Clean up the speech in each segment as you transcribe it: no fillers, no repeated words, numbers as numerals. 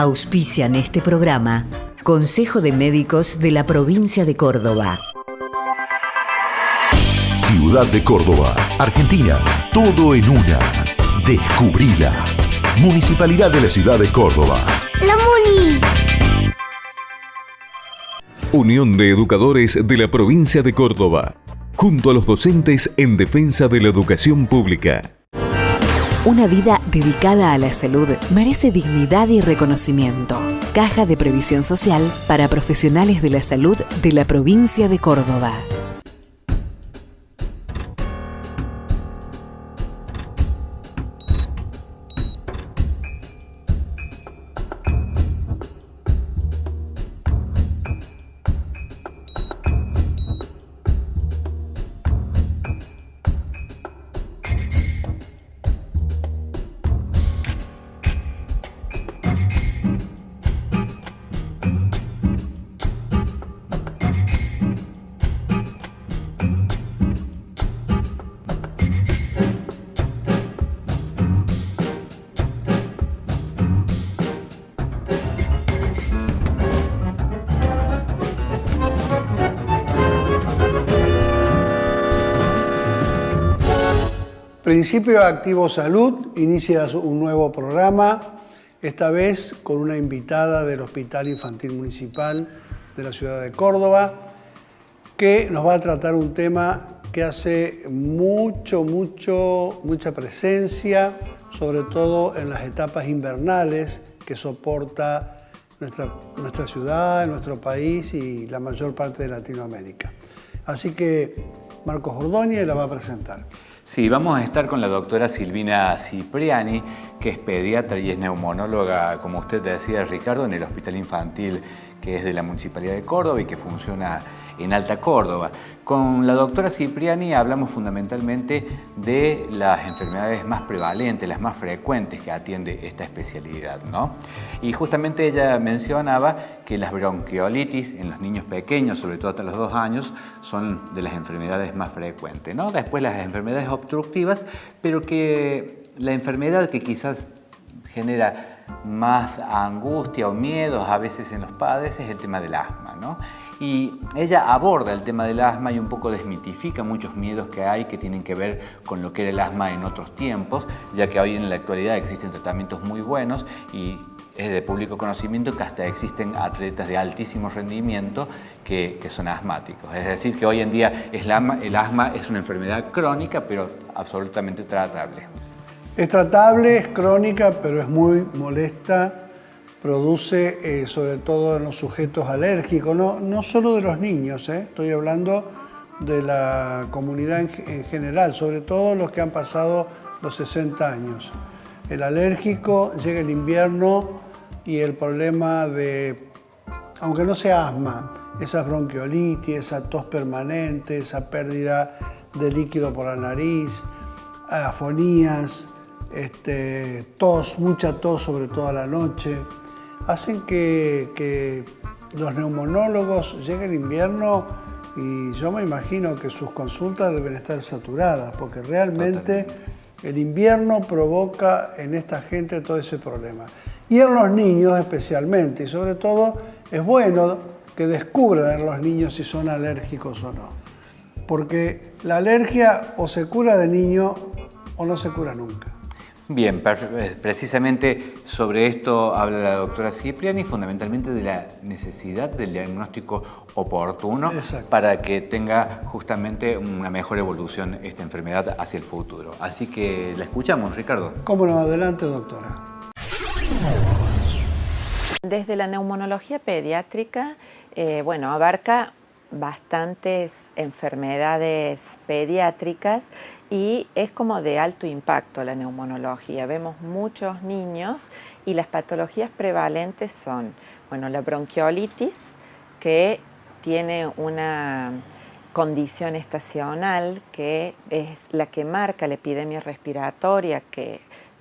Auspician este programa Consejo de Médicos de la Provincia de Córdoba. Ciudad de Córdoba, Argentina. Todo en una. Descubrila. Municipalidad de la Ciudad de Córdoba. ¡La Muni! Unión de Educadores de la Provincia de Córdoba. Junto a los docentes en defensa de la educación pública. Una vida dedicada a la salud merece dignidad y reconocimiento. Caja de Previsión Social para profesionales de la salud de la provincia de Córdoba. Principio Activo Salud inicia un nuevo programa, esta vez con una invitada del Hospital Infantil Municipal de la Ciudad de Córdoba, que nos va a tratar un tema que hace mucha presencia, sobre todo en las etapas invernales que soporta nuestra ciudad, nuestro país y la mayor parte de Latinoamérica. Así que Marcos Ordóñez la va a presentar. Sí, vamos a estar con la doctora Silvina Cipriani, que es pediatra y es neumonóloga, como usted decía, Ricardo, en el Hospital Infantil, que es de la Municipalidad de Córdoba y que funciona en Alta Córdoba. Con la doctora Cipriani hablamos fundamentalmente de las enfermedades más prevalentes, las más frecuentes que atiende esta especialidad, ¿no? Y justamente ella mencionaba que las bronquiolitis en los niños pequeños, sobre todo hasta los 2 años, son de las enfermedades más frecuentes, ¿no? Después las enfermedades obstructivas, pero que la enfermedad que quizás genera más angustia o miedos a veces en los padres es el tema del asma, ¿no? Y ella aborda el tema del asma y un poco desmitifica muchos miedos que hay que tienen que ver con lo que era el asma en otros tiempos, ya que hoy en la actualidad existen tratamientos muy buenos y es de público conocimiento que hasta existen atletas de altísimo rendimiento que son asmáticos. Es decir, que hoy en día el asma es una enfermedad crónica, pero absolutamente tratable. Es tratable, es crónica, pero es muy molesta, produce sobre todo en los sujetos alérgicos, no solo de los niños, estoy hablando de la comunidad en general, sobre todo los que han pasado los 60 años. El alérgico, llega el invierno y el problema de, aunque no sea asma, esa bronquiolitis, esa tos permanente, esa pérdida de líquido por la nariz, afonías, tos, mucha tos sobre todo a la noche, hacen que los neumonólogos lleguen el invierno y yo me imagino que sus consultas deben estar saturadas, porque realmente el invierno provoca en esta gente todo ese problema. Y en los niños especialmente, y sobre todo es bueno que descubran en los niños si son alérgicos o no, porque la alergia o se cura de niño o no se cura nunca. Bien, precisamente sobre esto habla la doctora Cipriani, fundamentalmente de la necesidad del diagnóstico oportuno. Exacto. Para que tenga justamente una mejor evolución esta enfermedad hacia el futuro. Así que la escuchamos, Ricardo. ¿Cómo no? Adelante, doctora. Desde la neumonología pediátrica, abarca bastantes enfermedades pediátricas y es como de alto impacto la neumonología. Vemos muchos niños y las patologías prevalentes son, la bronquiolitis, que tiene una condición estacional que es la que marca la epidemia respiratoria que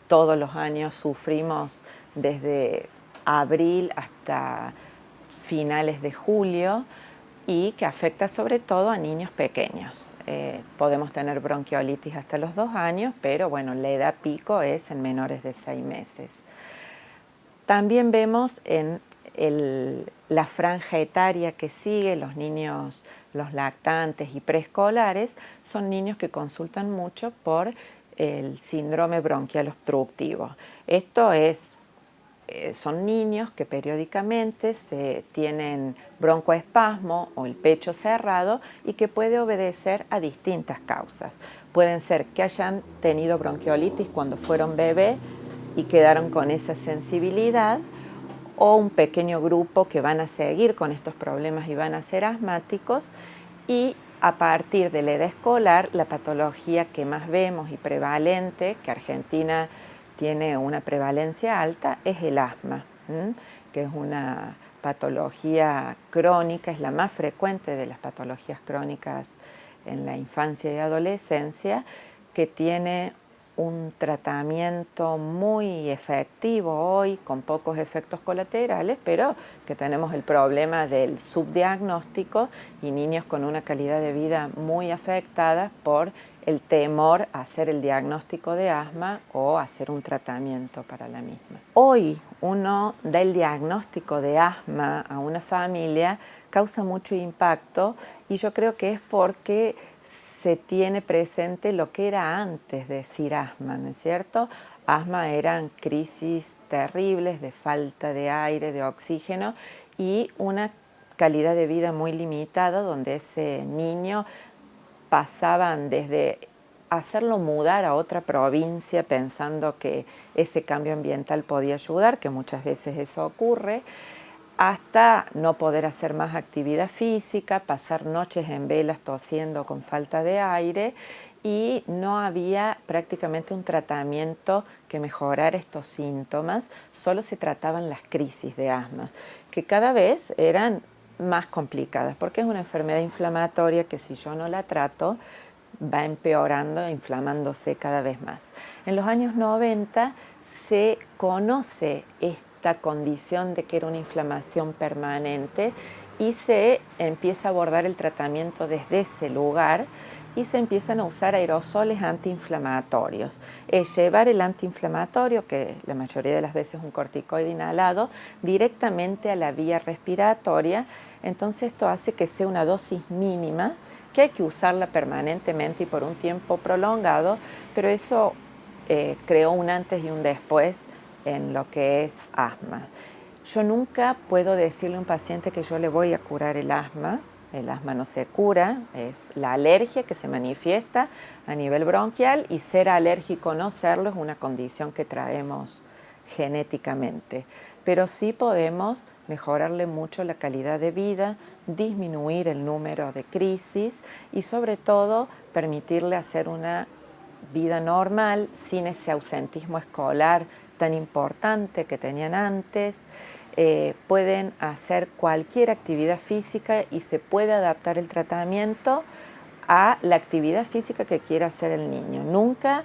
todos los años sufrimos desde abril hasta finales de julio, y que afecta sobre todo a niños pequeños. Podemos tener bronquiolitis hasta los 2 años, pero la edad pico es en menores de 6 meses. También vemos en la franja etaria que sigue, los niños, los lactantes y preescolares, son niños que consultan mucho por el síndrome bronquial obstructivo. Esto son niños que periódicamente tienen broncoespasmo o el pecho cerrado y que puede obedecer a distintas causas. Pueden ser que hayan tenido bronquiolitis cuando fueron bebé y quedaron con esa sensibilidad, o un pequeño grupo que van a seguir con estos problemas y van a ser asmáticos, y a partir de la edad escolar, la patología que más vemos y prevalente, que Argentina tiene una prevalencia alta, es el asma, que es una patología crónica, es la más frecuente de las patologías crónicas en la infancia y adolescencia, que tiene un tratamiento muy efectivo hoy, con pocos efectos colaterales, pero que tenemos el problema del subdiagnóstico y niños con una calidad de vida muy afectada por el temor a hacer el diagnóstico de asma o hacer un tratamiento para la misma. Hoy uno da el diagnóstico de asma a una familia, causa mucho impacto, y yo creo que es porque se tiene presente lo que era antes de decir asma, ¿no es cierto? Asma eran crisis terribles de falta de aire, de oxígeno y una calidad de vida muy limitada, donde ese niño pasaban desde hacerlo mudar a otra provincia pensando que ese cambio ambiental podía ayudar, que muchas veces eso ocurre, hasta no poder hacer más actividad física, pasar noches en velas tosiendo con falta de aire, y no había prácticamente un tratamiento que mejorara estos síntomas, solo se trataban las crisis de asma, que cada vez eran más complicadas, porque es una enfermedad inflamatoria que si yo no la trato, va empeorando e inflamándose cada vez más. En los años 90 se conoce esta condición de que era una inflamación permanente y se empieza a abordar el tratamiento desde ese lugar y se empiezan a usar aerosoles antiinflamatorios. Es llevar el antiinflamatorio, que la mayoría de las veces es un corticoide inhalado, directamente a la vía respiratoria. Entonces esto hace que sea una dosis mínima, que hay que usarla permanentemente y por un tiempo prolongado, pero eso creó un antes y un después en lo que es asma. Yo nunca puedo decirle a un paciente que yo le voy a curar el asma no se cura, es la alergia que se manifiesta a nivel bronquial, y ser alérgico o no serlo es una condición que traemos genéticamente. Pero sí podemos mejorarle mucho la calidad de vida, disminuir el número de crisis y sobre todo permitirle hacer una vida normal sin ese ausentismo escolar tan importante que tenían antes. Pueden hacer cualquier actividad física y se puede adaptar el tratamiento a la actividad física que quiera hacer el niño. Nunca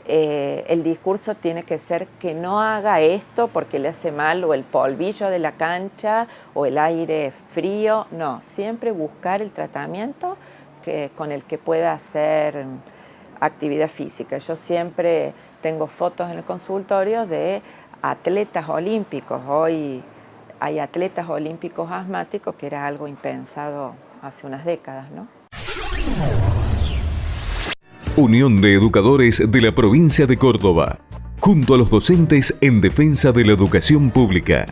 el discurso tiene que ser que no haga esto porque le hace mal, o el polvillo de la cancha o el aire frío. No, siempre buscar el tratamiento con el que pueda hacer actividad física. Yo siempre tengo fotos en el consultorio de atletas olímpicos. Hoy hay atletas olímpicos asmáticos, que era algo impensado hace unas décadas, ¿no? Unión de Educadores de la Provincia de Córdoba, junto a los docentes en defensa de la educación pública.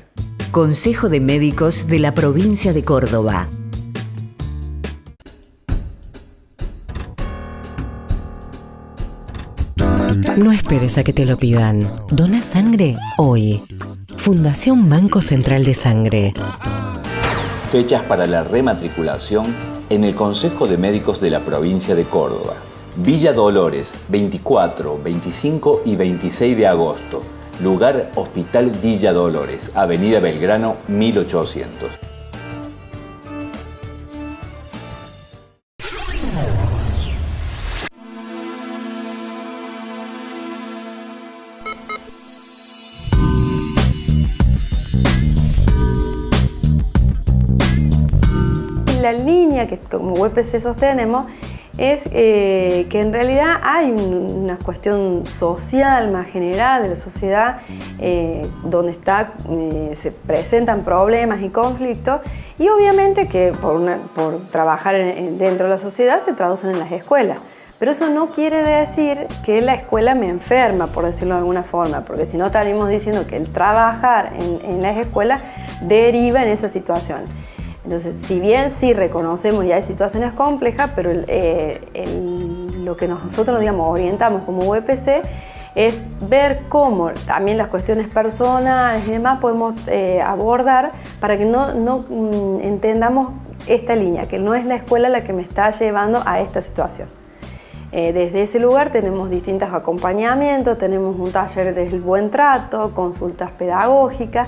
Consejo de Médicos de la Provincia de Córdoba. No esperes a que te lo pidan. Dona sangre hoy. Fundación Banco Central de Sangre. Fechas para la rematriculación en el Consejo de Médicos de la Provincia de Córdoba. Villa Dolores, 24, 25 y 26 de agosto. Lugar Hospital Villa Dolores, Avenida Belgrano, 1800. La línea que como UPC sostenemos es que en realidad hay una cuestión social más general de la sociedad donde se presentan problemas y conflictos, y obviamente que por trabajar dentro de la sociedad se traducen en las escuelas. Pero eso no quiere decir que la escuela me enferma, por decirlo de alguna forma, porque si no estaríamos diciendo que el trabajar en las escuelas deriva en esa situación. Entonces, si bien sí reconocemos y hay situaciones complejas, pero lo que nosotros orientamos como UPC es ver cómo también las cuestiones personales y demás podemos abordar para que no entendamos esta línea, que no es la escuela la que me está llevando a esta situación. Desde ese lugar tenemos distintos acompañamientos, tenemos un taller del buen trato, consultas pedagógicas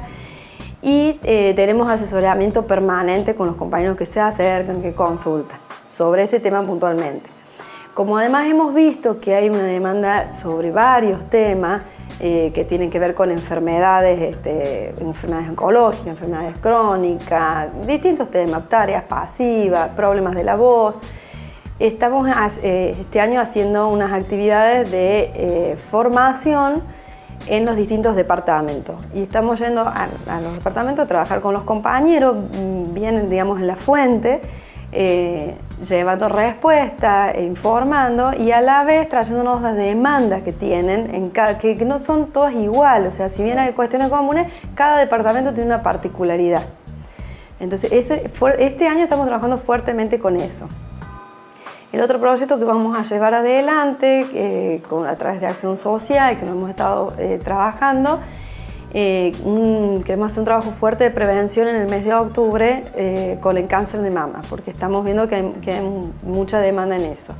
y tenemos asesoramiento permanente con los compañeros que se acercan, que consultan sobre ese tema puntualmente. Como además hemos visto que hay una demanda sobre varios temas que tienen que ver con enfermedades oncológicas, enfermedades crónicas, distintos temas, tareas pasivas, problemas de la voz. Estamos este año haciendo unas actividades de formación en los distintos departamentos y estamos yendo a los departamentos a trabajar con los compañeros, vienen digamos en la fuente, llevando respuestas, informando y a la vez trayéndonos las demandas que tienen, que no son todas iguales, o sea, si bien hay cuestiones comunes, cada departamento tiene una particularidad. Entonces, este año estamos trabajando fuertemente con eso. El otro proyecto que vamos a llevar adelante a través de Acción Social, que nos hemos estado trabajando, queremos hacer un trabajo fuerte de prevención en el mes de octubre con el cáncer de mama, porque estamos viendo que hay mucha demanda en eso.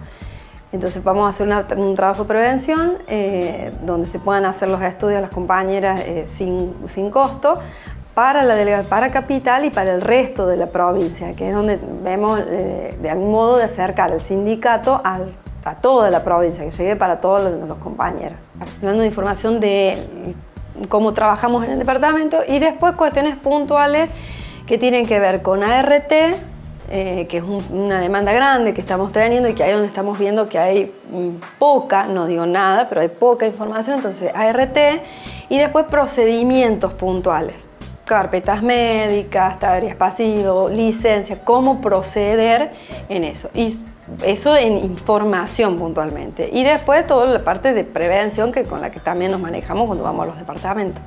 Entonces vamos a hacer un trabajo de prevención donde se puedan hacer los estudios las compañeras sin costo, para Capital y para el resto de la provincia, que es donde vemos de algún modo de acercar el sindicato a toda la provincia, que llegue para todos los compañeros. Hablando de información de cómo trabajamos en el departamento y después cuestiones puntuales que tienen que ver con ART, que es una demanda grande que estamos teniendo y que ahí es donde estamos viendo que hay poca, no digo nada, pero hay poca información, entonces ART y después procedimientos puntuales. Carpetas médicas, tareas pasivas, licencias, cómo proceder en eso. Y eso en información puntualmente. Y después toda la parte de prevención con la que también nos manejamos cuando vamos a los departamentos.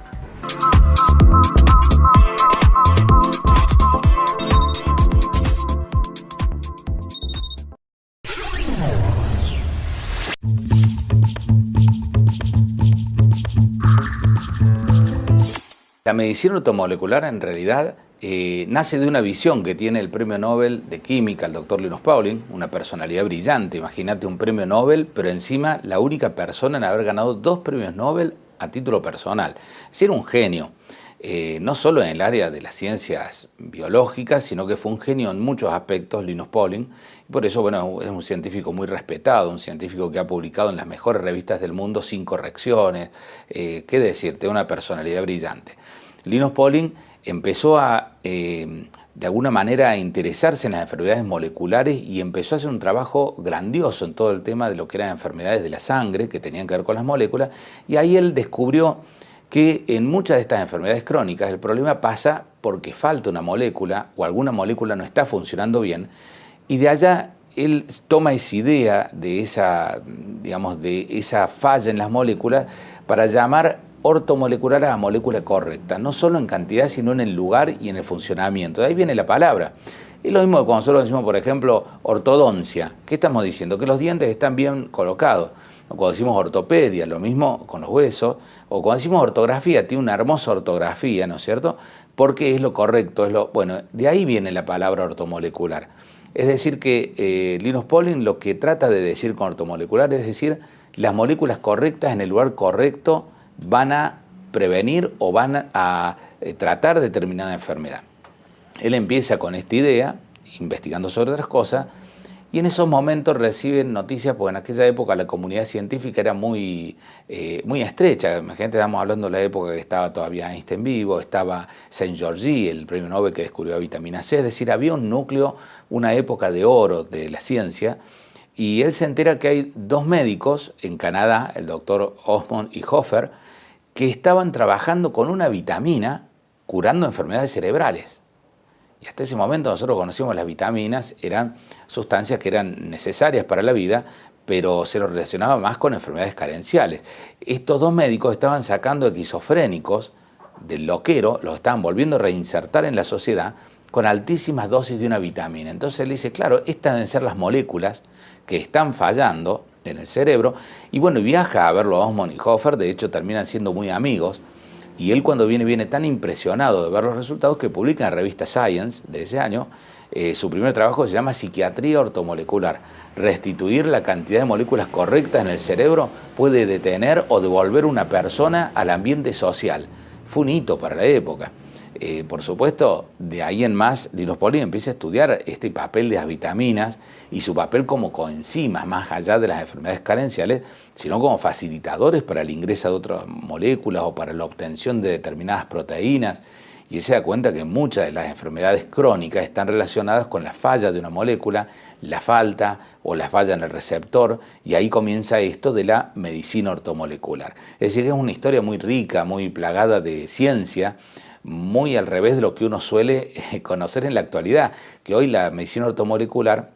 La medicina ortomolecular en realidad nace de una visión que tiene el premio Nobel de Química, el doctor Linus Pauling, una personalidad brillante. Imagínate un premio Nobel, pero encima la única persona en haber ganado 2 premios Nobel a título personal. Es decir, un genio, no solo en el área de las ciencias biológicas, sino que fue un genio en muchos aspectos, Linus Pauling. Y por eso, bueno, es un científico muy respetado, un científico que ha publicado en las mejores revistas del mundo sin correcciones. ¿Qué decirte? Una personalidad brillante. Linus Pauling empezó de alguna manera a interesarse en las enfermedades moleculares y empezó a hacer un trabajo grandioso en todo el tema de lo que eran enfermedades de la sangre que tenían que ver con las moléculas, y ahí él descubrió que en muchas de estas enfermedades crónicas el problema pasa porque falta una molécula o alguna molécula no está funcionando bien, y de allá él toma esa idea de esa falla en las moléculas para llamar ortomolecular a la molécula correcta, no solo en cantidad, sino en el lugar y en el funcionamiento. De ahí viene la palabra. Es lo mismo que cuando nosotros decimos, por ejemplo, ortodoncia. ¿Qué estamos diciendo? Que los dientes están bien colocados. O cuando decimos ortopedia, lo mismo con los huesos. O cuando decimos ortografía, tiene una hermosa ortografía, ¿no es cierto? Porque es lo correcto. Bueno, de ahí viene la palabra ortomolecular. Es decir que Linus Pauling lo que trata de decir con ortomolecular es decir, las moléculas correctas en el lugar correcto van a prevenir o van a tratar determinada enfermedad. Él empieza con esta idea, investigando sobre otras cosas, y en esos momentos reciben noticias, porque en aquella época la comunidad científica era muy estrecha. Imagínate, estamos hablando de la época que estaba todavía Einstein vivo, estaba Saint-Georges, el premio Nobel que descubrió la vitamina C, es decir, había un núcleo, una época de oro de la ciencia, y él se entera que hay 2 médicos en Canadá, el doctor Osmond y Hofer, que estaban trabajando con una vitamina curando enfermedades cerebrales. Y hasta ese momento nosotros conocíamos las vitaminas, eran sustancias que eran necesarias para la vida, pero se lo relacionaba más con enfermedades carenciales. Estos 2 médicos estaban sacando esquizofrénicos del loquero, los estaban volviendo a reinsertar en la sociedad con altísimas dosis de una vitamina. Entonces él dice, claro, estas deben ser las moléculas que están fallando en el cerebro, y bueno, viaja a verlo a Osmond y Hofer, de hecho terminan siendo muy amigos, y él cuando viene tan impresionado de ver los resultados que publica en la revista Science de ese año, su primer trabajo se llama Psiquiatría ortomolecular. Restituir la cantidad de moléculas correctas en el cerebro puede detener o devolver una persona al ambiente social. Fue un hito para la época. Por supuesto, de ahí en más, Linus Pauling empieza a estudiar este papel de las vitaminas y su papel como coenzimas, más allá de las enfermedades carenciales, sino como facilitadores para el ingreso de otras moléculas o para la obtención de determinadas proteínas. Y él se da cuenta que muchas de las enfermedades crónicas están relacionadas con la falla de una molécula, la falta o la falla en el receptor, y ahí comienza esto de la medicina ortomolecular. Es decir, es una historia muy rica, muy plagada de ciencia, muy al revés de lo que uno suele conocer en la actualidad, que hoy la medicina ortomolecular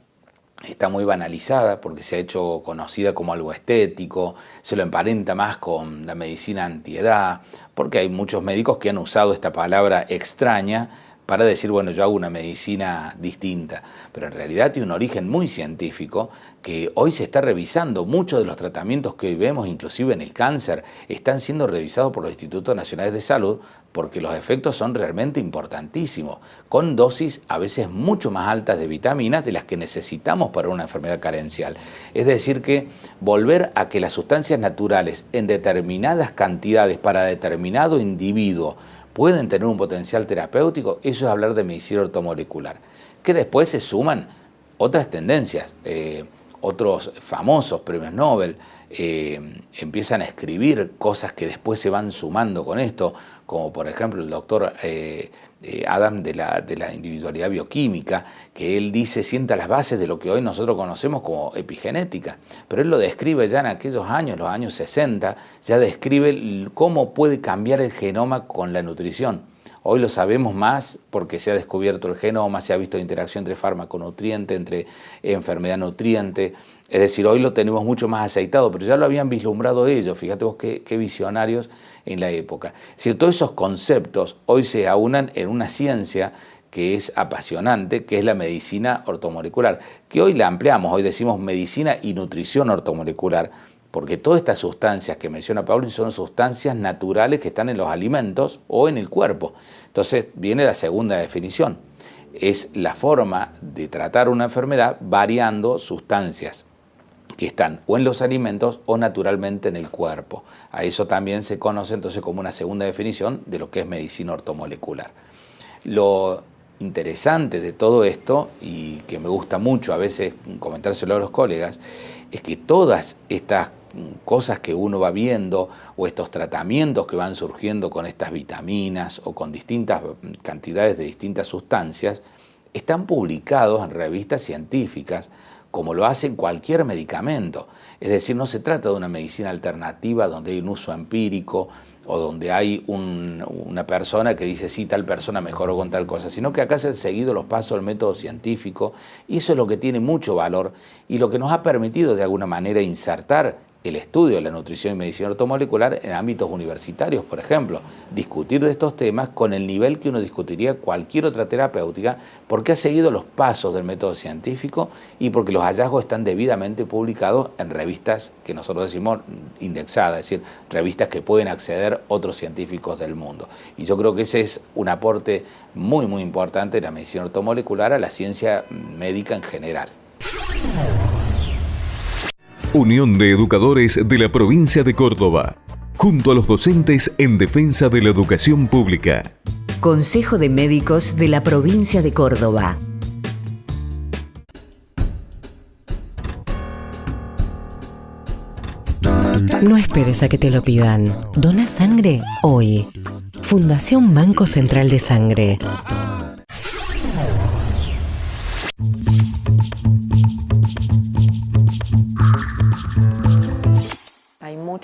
está muy banalizada porque se ha hecho conocida como algo estético, se lo emparenta más con la medicina antiedad, porque hay muchos médicos que han usado esta palabra extraña para decir, bueno, yo hago una medicina distinta, pero en realidad tiene un origen muy científico que hoy se está revisando. Muchos de los tratamientos que hoy vemos, inclusive en el cáncer, están siendo revisados por los Institutos Nacionales de Salud porque los efectos son realmente importantísimos, con dosis a veces mucho más altas de vitaminas de las que necesitamos para una enfermedad carencial. Es decir, que volver a que las sustancias naturales en determinadas cantidades para determinado individuo pueden tener un potencial terapéutico, eso es hablar de medicina ortomolecular. Que después se suman otras tendencias, otros famosos premios Nobel empiezan a escribir cosas que después se van sumando con esto, como por ejemplo el doctor Adam de la individualidad bioquímica, que él dice sienta las bases de lo que hoy nosotros conocemos como epigenética, pero él lo describe ya en aquellos años, los años 60, ya describe cómo puede cambiar el genoma con la nutrición. Hoy lo sabemos más porque se ha descubierto el genoma, se ha visto la interacción entre fármaco-nutriente, entre enfermedad-nutriente. Es decir, hoy lo tenemos mucho más aceitado, pero ya lo habían vislumbrado ellos. Fíjate vos qué visionarios en la época. Es decir, todos esos conceptos hoy se aunan en una ciencia que es apasionante, que es la medicina ortomolecular, que hoy la ampliamos, hoy decimos medicina y nutrición ortomolecular, porque todas estas sustancias que menciona Pauling son sustancias naturales que están en los alimentos o en el cuerpo. Entonces viene la segunda definición, es la forma de tratar una enfermedad variando sustancias que están o en los alimentos o naturalmente en el cuerpo. A eso también se conoce entonces como una segunda definición de lo que es medicina ortomolecular. Lo interesante de todo esto, y que me gusta mucho a veces comentárselo a los colegas, es que todas estas cosas que uno va viendo o estos tratamientos que van surgiendo con estas vitaminas o con distintas cantidades de distintas sustancias están publicados en revistas científicas como lo hace cualquier medicamento. Es decir, no se trata de una medicina alternativa donde hay un uso empírico o donde hay una persona que dice sí, tal persona mejoró con tal cosa, sino que acá se han seguido los pasos del método científico y eso es lo que tiene mucho valor y lo que nos ha permitido de alguna manera insertar el estudio de la nutrición y medicina ortomolecular en ámbitos universitarios, por ejemplo, discutir de estos temas con el nivel que uno discutiría cualquier otra terapéutica, porque ha seguido los pasos del método científico y porque los hallazgos están debidamente publicados en revistas que nosotros decimos indexadas, es decir, revistas que pueden acceder otros científicos del mundo. Y yo creo que ese es un aporte muy, muy importante de la medicina ortomolecular a la ciencia médica en general. Unión de Educadores de la Provincia de Córdoba, junto a los docentes en defensa de la educación pública. Consejo de Médicos de la Provincia de Córdoba. No esperes a que te lo pidan. Dona sangre hoy. Fundación Banco Central de Sangre.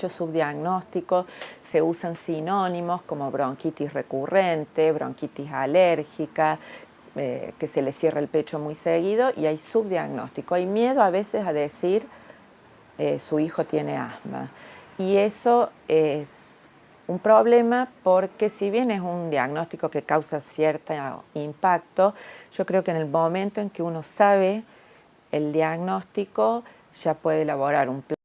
muchos subdiagnósticos, se usan sinónimos como bronquitis recurrente, bronquitis alérgica, que se le cierra el pecho muy seguido, y hay subdiagnóstico. Hay miedo a veces a decir su hijo tiene asma, y eso es un problema porque si bien es un diagnóstico que causa cierto impacto, yo creo que en el momento en que uno sabe el diagnóstico ya puede elaborar un plan